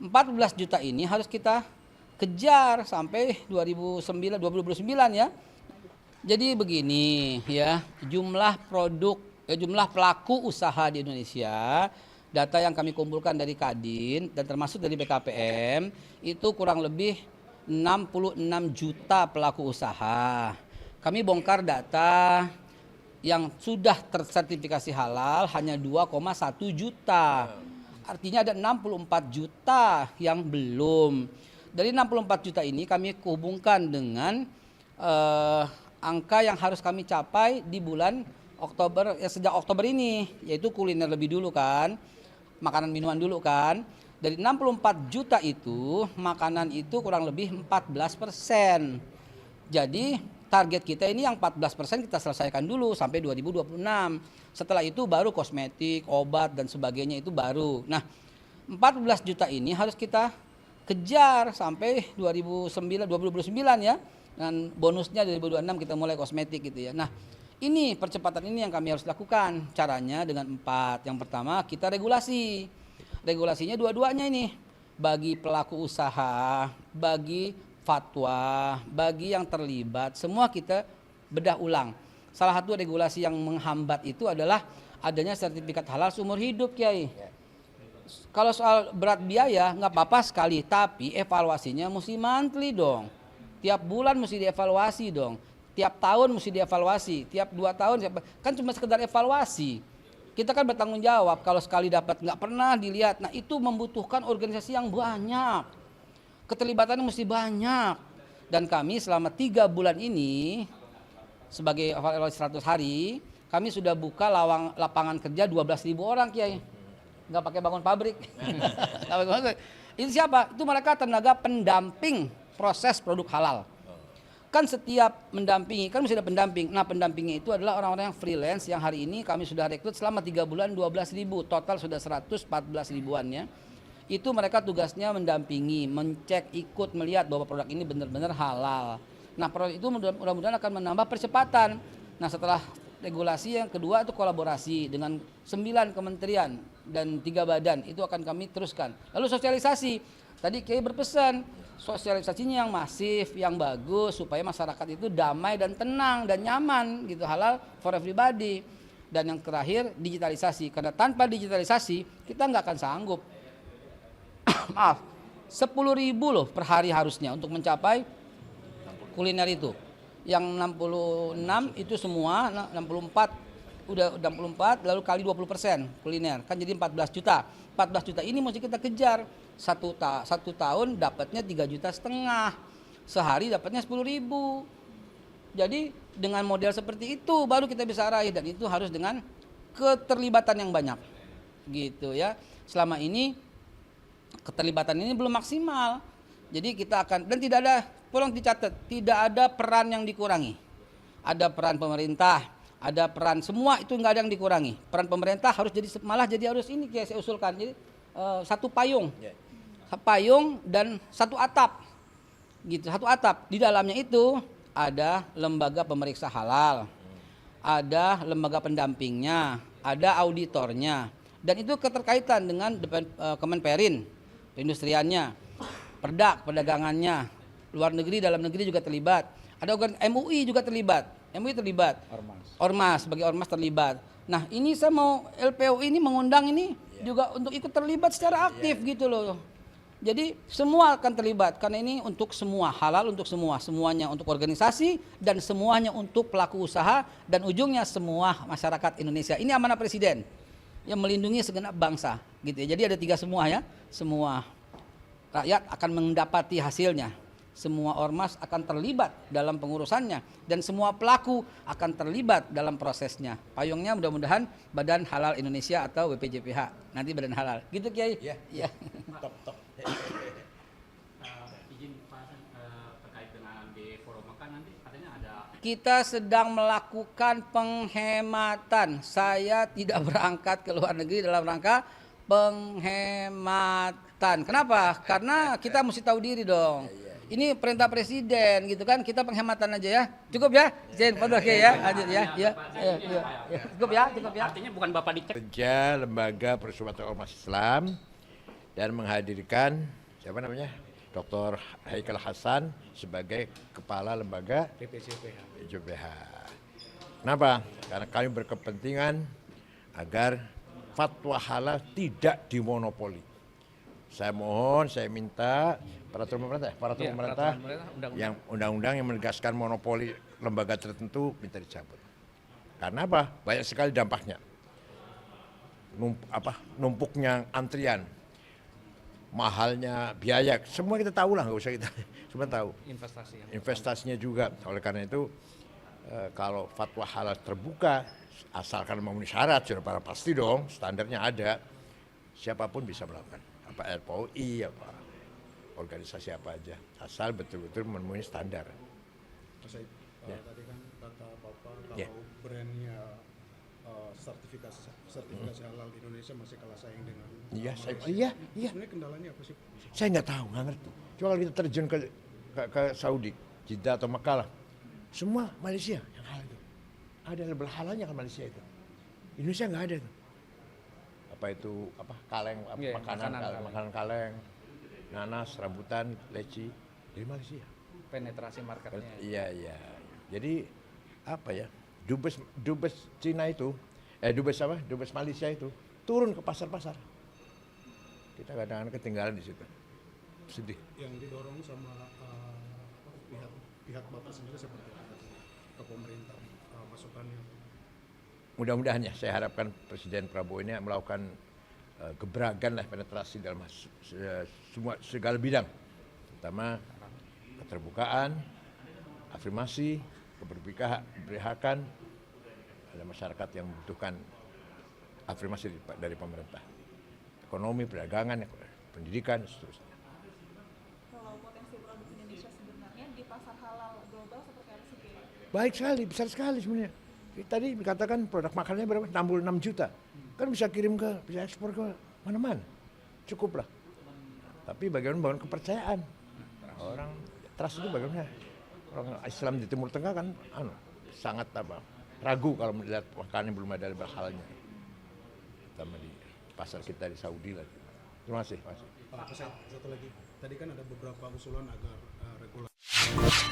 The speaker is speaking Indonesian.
14 juta ini harus kita kejar sampai 2029 ya. Jadi begini ya, jumlah pelaku usaha di Indonesia, data yang kami kumpulkan dari Kadin dan termasuk dari BKPM itu kurang lebih 66 juta pelaku usaha. Kami bongkar data yang sudah tersertifikasi halal hanya 2,1 juta. Artinya ada 64 juta yang belum. Dari 64 juta ini kami hubungkan dengan angka yang harus kami capai di bulan Oktober, ya sejak Oktober ini, yaitu kuliner lebih dulu kan, makanan minuman dulu kan. Dari 64 juta itu, makanan itu kurang lebih 14%. Jadi target kita ini yang 14% kita selesaikan dulu sampai 2026. Setelah itu baru kosmetik, obat dan sebagainya itu baru. Nah, 14 juta ini harus kita kejar sampai 2029 ya. Dan bonusnya 2026 kita mulai kosmetik gitu ya. Nah, ini percepatan ini yang kami harus lakukan. Caranya dengan 4. Yang pertama kita regulasi. Regulasinya dua-duanya ini. Bagi pelaku usaha, bagi fatwa, bagi yang terlibat, semua kita bedah ulang. Salah satu regulasi yang menghambat itu adalah adanya sertifikat halal seumur hidup, Kiai. Kalau soal berat biaya nggak apa-apa sekali, tapi evaluasinya mesti monthly dong. Tiap bulan mesti dievaluasi dong. Tiap tahun mesti dievaluasi. Tiap 2 tahun kan cuma sekedar evaluasi. Kita kan bertanggung jawab kalau sekali dapat nggak pernah dilihat. Nah itu membutuhkan organisasi yang banyak. Keterlibatannya mesti banyak. Dan kami selama 3 bulan ini sebagai evaluasi 100 hari, kami sudah buka lapangan kerja 12.000 orang, Kiai. Nggak pakai bangun pabrik. Itu siapa? Itu mereka tenaga pendamping proses produk halal. Kan setiap mendampingi, kan mesti ada pendamping. Nah pendampingnya itu adalah orang-orang yang freelance yang hari ini kami sudah rekrut selama 3 bulan 12.000. Total sudah 114 ribuan ya. Itu mereka tugasnya mendampingi, mencek, ikut, melihat bahwa produk ini benar-benar halal. Nah produk itu mudah-mudahan akan menambah percepatan. Nah setelah regulasi yang kedua itu kolaborasi dengan 9 kementerian dan 3 badan. Itu akan kami teruskan. Lalu sosialisasi. Tadi Kiai berpesan, sosialisasinya yang masif, yang bagus supaya masyarakat itu damai dan tenang dan nyaman gitu, halal for everybody. Dan yang terakhir digitalisasi, karena tanpa digitalisasi kita nggak akan sanggup. Maaf, 10.000 loh per hari harusnya untuk mencapai kuliner itu. Yang 66 itu semua, 64 udah 64 lalu kali 20% kuliner kan jadi 14 juta. 14 juta ini mesti kita kejar. Satu tahun dapatnya 3,5 juta. Sehari dapatnya 10.000. Jadi dengan model seperti itu baru kita bisa raih, dan itu harus dengan keterlibatan yang banyak. Gitu ya. Selama ini keterlibatan ini belum maksimal. Jadi kita akan, dan tidak ada, tolong dicatat, tidak ada peran yang dikurangi. Ada peran pemerintah, ada peran semua itu nggak ada yang dikurangi. Peran pemerintah harus jadi harus ini kayak saya usulkan. Jadi satu payung dan satu atap gitu, satu atap. Di dalamnya itu ada lembaga pemeriksa halal, ada lembaga pendampingnya, ada auditornya, dan itu keterkaitan dengan Kemenperin, perindustriannya, perdagangannya, luar negeri, dalam negeri juga terlibat. Ada MUI juga terlibat, Ormas sebagai ormas terlibat. Nah ini saya mau LPU ini mengundang ini juga untuk ikut terlibat secara aktif gitu loh. Jadi semua akan terlibat karena ini untuk semua, halal untuk semua, semuanya untuk organisasi dan semuanya untuk pelaku usaha dan ujungnya semua masyarakat Indonesia. Ini amanah Presiden yang melindungi segenap bangsa gitu ya. Jadi ada 3 semua ya, semua rakyat akan mendapati hasilnya. Semua ormas akan terlibat dalam pengurusannya dan semua pelaku akan terlibat dalam prosesnya. Payungnya mudah-mudahan Badan Halal Indonesia atau BPJPH. Nanti Badan Halal. Gitu Kiai? Iya. Top. Izin Pak terkait dengan di forum makan nanti katanya ada. Kita sedang melakukan penghematan. Saya tidak berangkat ke luar negeri dalam rangka penghematan. Kenapa? Karena kita mesti tahu diri dong. Ini perintah presiden gitu kan, kita penghematan aja ya. Cukup ya? Jen, fadhil ya. Lanjut ya. Cukup ya. Artinya bukan Bapak dicek. Kerja Lembaga Persuatan Ormas Islam dan menghadirkan siapa namanya Dr. Haikal Hasan sebagai kepala lembaga JPH. Kenapa? Karena kami berkepentingan agar fatwa halal tidak dimonopoli. Saya mohon, saya minta peraturan pemerintah yang undang-undang yang menegaskan monopoli lembaga tertentu minta dicabut. Karena apa? Banyak sekali dampaknya. Numpuknya antrian, mahalnya biaya, semua kita tahu lah, nggak usah kita semua tahu. Investasinya juga. Oleh karena itu, kalau fatwa halal terbuka, asalkan memenuhi syarat, sudah pasti dong, standarnya ada, siapapun bisa melakukan. Apa RPOI, apa organisasi apa aja, asal betul-betul memenuhi standar. Mas Said, tadi kan kata Bapak kalau brandnya sertifikasi halal di Indonesia masih kalah saing dengan Malaysia. Iya. Sebenarnya kendalanya apa sih? Saya nggak tahu, nggak ngerti. Coba kalau kita terjun ke Saudi, Jeddah atau Makkah lah, semua Malaysia yang halal itu. Ada label halalnya kan Malaysia itu. Indonesia nggak ada tuh. Kaleng, makanan kaleng, nanas, rambutan, leci dari Malaysia. Penetrasi marketnya. Iya. Jadi dubes Cina itu, dubes Malaysia itu turun ke pasar-pasar. Kita kadang-kadang ketinggalan di situ. Sedih. Yang didorong sama pihak Bapak sendiri seperti apa ke pemerintah masukannya? Mudah-mudahan ya, saya harapkan Presiden Prabowo ini melakukan gebrakan lah penetrasi dalam segala bidang, terutama keterbukaan, afirmasi, keberpihakan ada masyarakat yang membutuhkan afirmasi dari pemerintah, ekonomi, perdagangan, pendidikan, dan seterusnya. Kalau potensi produk Indonesia sebenarnya di pasar halal global seperti apa sih? Baik sekali, besar sekali sebenarnya. Tadi dikatakan produk makanannya berapa? 66 juta. Kan bisa bisa ekspor ke mana-mana. Cukup lah. Tapi bagaimana membangun kepercayaan? Orang trust itu bagaimana? Orang Islam di Timur Tengah kan sangat ragu kalau melihat makanan yang belum ada label halalnya. Terutama di pasar kita di Saudi lagi. Terima kasih. Pak, satu lagi. Tadi kan ada beberapa usulan agar regulasi